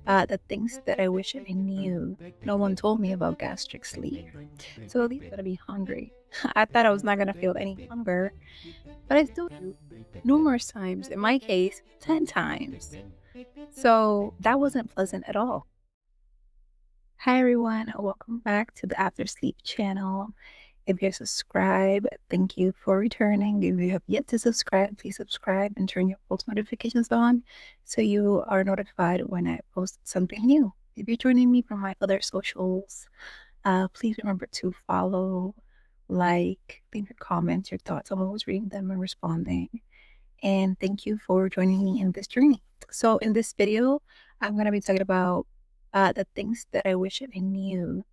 about the things that I wish I knew. No one told me about gastric sleeve. So at least I'm gonna be hungry. I thought I was not gonna feel any hunger, but I still do numerous times. In my case, 10 times. So that wasn't pleasant at all. Hi everyone, welcome back to the After Sleep channel. If you're subscribed, thank you for returning. If you have yet to subscribe, please subscribe and turn your post notifications on so you are notified when I post something new. If you're joining me from my other socials, please remember to follow, like, leave your comments, your thoughts. I'm always reading them and responding. And thank you for joining me in this journey. So in this video, I'm going to be talking about the things that I wish I knew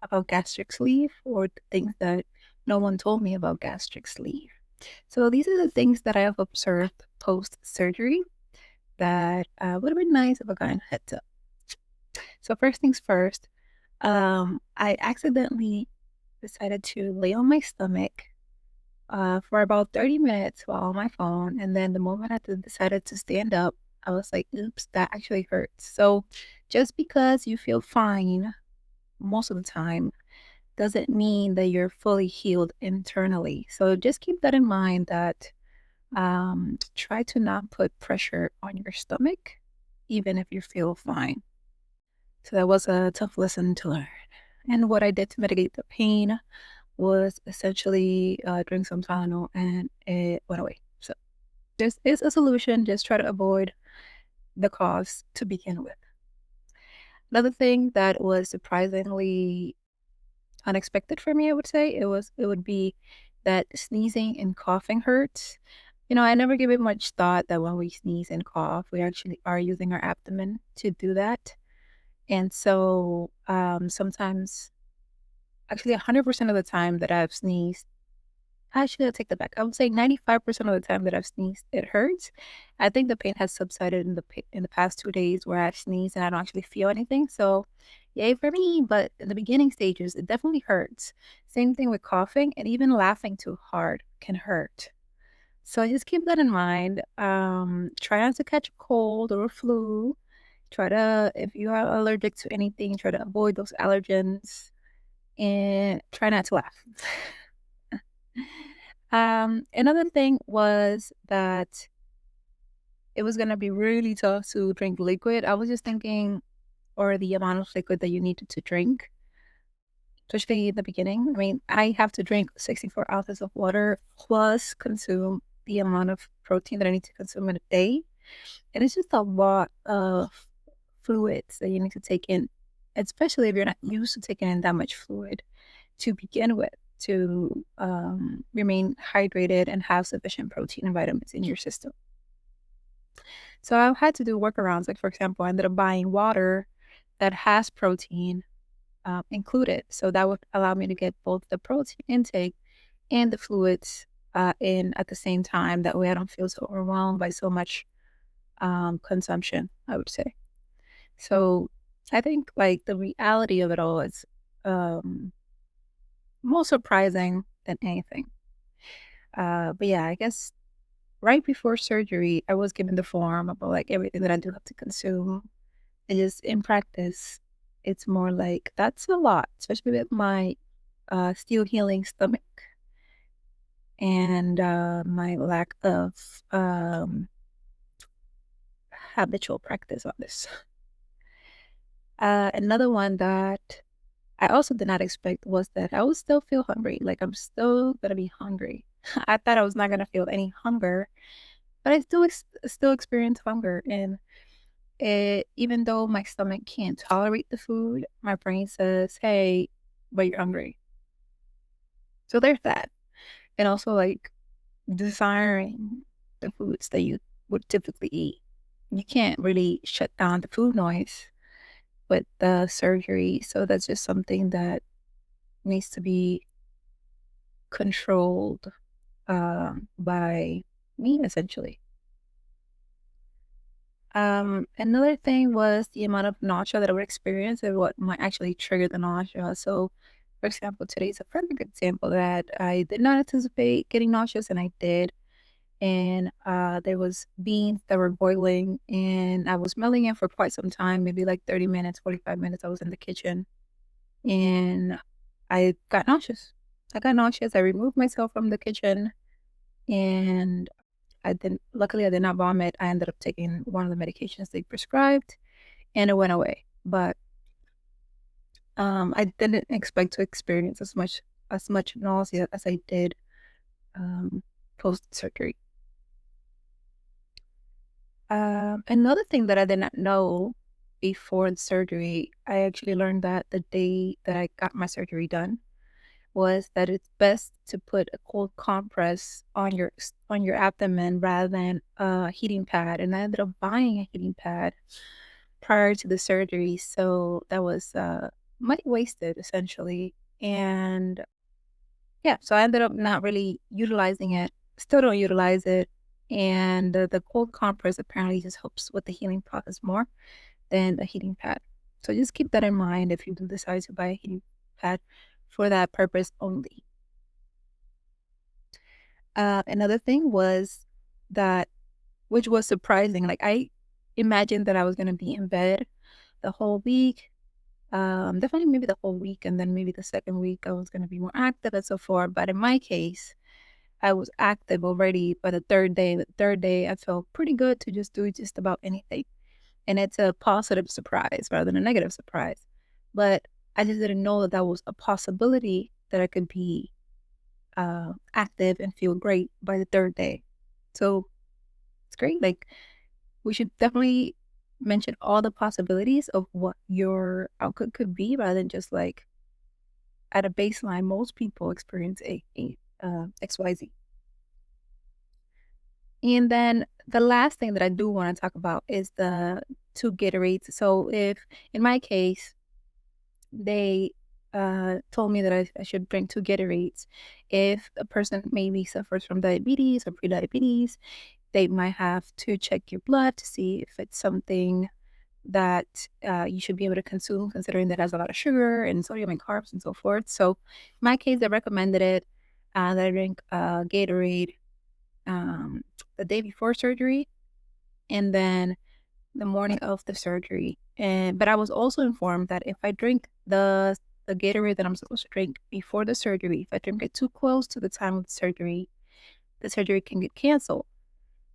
about gastric sleeve, or the things that no one told me about gastric sleeve. So these are the things that I have observed post surgery that would have been nice if I got a heads up. So first things first, I accidentally decided to lay on my stomach for about 30 minutes while on my phone. And then the moment decided to stand up, I was like, oops, that actually hurts. So just because you feel fine most of the time doesn't mean that you're fully healed internally. So just keep that in mind that try to not put pressure on your stomach, even if you feel fine. So that was a tough lesson to learn. And what I did to mitigate the pain was essentially drink some Tylenol and it went away. So this is a solution. Just try to avoid the cause to begin with. Another thing that was surprisingly unexpected for me, I would say, it would be that sneezing and coughing hurts. I never give it much thought that when we sneeze and cough, we actually are using our abdomen to do that. And so sometimes, actually 100% of the time that I've sneezed, actually, I'll take that back. I would say 95% of the time that I've sneezed, it hurts. I think the pain has subsided in the past 2 days where I've sneezed and I don't actually feel anything. So, yay for me. But in the beginning stages, it definitely hurts. Same thing with coughing, and even laughing too hard can hurt. So just keep that in mind. Try not to catch a cold or a flu. Try to, if you are allergic to anything, try to avoid those allergens and try not to laugh. Another thing was that it was gonna be really tough to drink liquid. I was just thinking, or the amount of liquid that you needed to drink, especially in the beginning. I mean, I have to drink 64 ounces of water plus consume the amount of protein that I need to consume in a day. And it's just a lot of fluids that you need to take in, especially if you're not used to taking in that much fluid to begin with, to remain hydrated and have sufficient protein and vitamins in your system. So I've had to do workarounds. Like, for example, I ended up buying water that has protein included. So that would allow me to get both the protein intake and the fluids in at the same time. That way I don't feel so overwhelmed by so much consumption, I would say. So I think like the reality of it all is more surprising than anything. But yeah, I guess right before surgery, I was given the form about like everything that I do have to consume. And just in practice, it's more like that's a lot, especially with my still healing stomach and my lack of habitual practice on this. Another one that I also did not expect was that I would still feel hungry. Like I'm still gonna be hungry. I thought I was not gonna feel any hunger, but I still experience hunger. And even though my stomach can't tolerate the food, my brain says, "Hey, but you're hungry." So there's that. And also like desiring the foods that you would typically eat. You can't really shut down the food noise with the surgery. So that's just something that needs to be controlled by me, essentially. Another thing was the amount of nausea that I would experience and what might actually trigger the nausea. So, for example, today's a perfect example that I did not anticipate getting nauseous, and I did. and there was beans that were boiling, and I was smelling it for quite some time, maybe like 30 minutes, 45 minutes. I was in the kitchen, and I got nauseous. I got nauseous. I removed myself from the kitchen, and I didn't. Luckily, I did not vomit. I ended up taking one of the medications they prescribed, and it went away. But I didn't expect to experience as much nausea as I did post surgery. Another thing that I did not know before the surgery, I actually learned that the day that I got my surgery done was that it's best to put a cold compress on your abdomen rather than a heating pad. And I ended up buying a heating pad prior to the surgery, so that was money wasted essentially. And yeah, so I ended up not really utilizing it. Still don't utilize it. And the cold compress apparently just helps with the healing process more than a heating pad. So just keep that in mind if you do decide to buy a heating pad for that purpose only. Another thing was that, which was surprising, like I imagined that I was going to be in bed the whole week. Definitely maybe the whole week, and then maybe the second week I was going to be more active and so forth. But in my case, I was active already by the third day. The third day, I felt pretty good to just do just about anything. And it's a positive surprise rather than a negative surprise. But I just didn't know that that was a possibility that I could be active and feel great by the third day. So it's great. Like, we should definitely mention all the possibilities of what your outcome could be rather than just like at a baseline, most people experience XYZ. And then the last thing that I do want to talk about is the two Gatorades. So if in my case, they told me that I should drink two Gatorades. If a person maybe suffers from diabetes or prediabetes, they might have to check your blood to see if it's something that you should be able to consume, considering that it has a lot of sugar and sodium and carbs and so forth. So, in my case, they recommended it that I drink Gatorade um, the day before surgery and then the morning of the surgery. And but I was also informed that if I drink the Gatorade that I'm supposed to drink before the surgery, if I drink it too close to the time of the surgery can get canceled.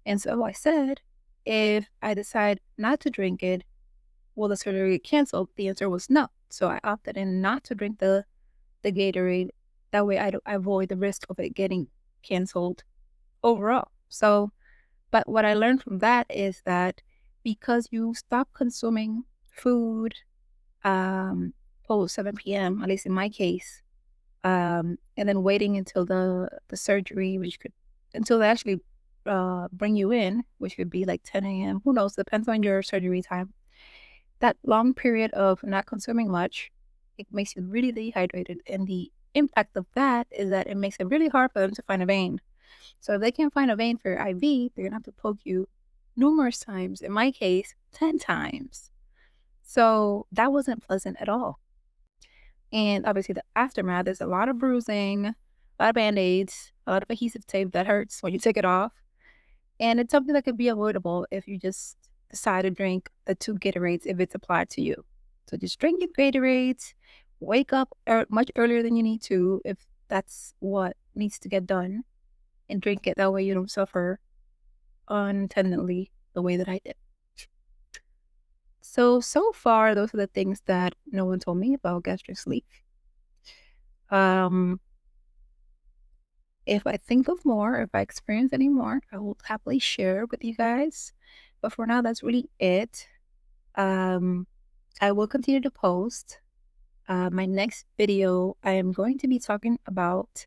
And so I said, if I decide not to drink it, will the surgery get canceled? The answer was no. So I opted in not to drink the Gatorade. That way I avoid the risk of it getting canceled overall. So, but what I learned from that is that because you stop consuming food um, post 7 p.m., at least in my case, and then waiting until the surgery, which could until they actually bring you in, which could be like 10 a.m. Who knows? Depends on your surgery time. That long period of not consuming much, it makes you really dehydrated, and the impact of that is that it makes it really hard for them to find a vein. So if they can't find a vein for your IV, they're gonna have to poke you numerous times. In my case, 10 times. So that wasn't pleasant at all. And obviously, the aftermath is a lot of bruising, a lot of band-aids, a lot of adhesive tape that hurts when you take it off. And it's something that could be avoidable if you just decide to drink the two Gatorades if it's applied to you. So just drink your Gatorades, wake up much earlier than you need to if that's what needs to get done, and drink it. That way you don't suffer unintentionally the way that I did. So far, those are the things that no one told me about gastric sleeve. Um, if I think of more, if I experience any more, I will happily share with you guys. But for now, that's really it. Um, I will continue to post. My next video, I am going to be talking about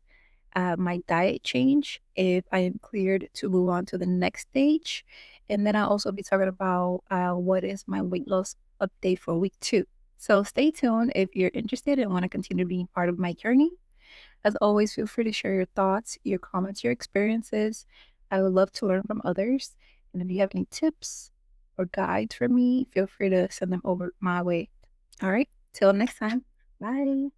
my diet change if I am cleared to move on to the next stage. And then I'll also be talking about what is my weight loss update for week 2. So stay tuned if you're interested and want to continue being part of my journey. As always, feel free to share your thoughts, your comments, your experiences. I would love to learn from others. And if you have any tips or guides for me, feel free to send them over my way. All right, till next time. Bye.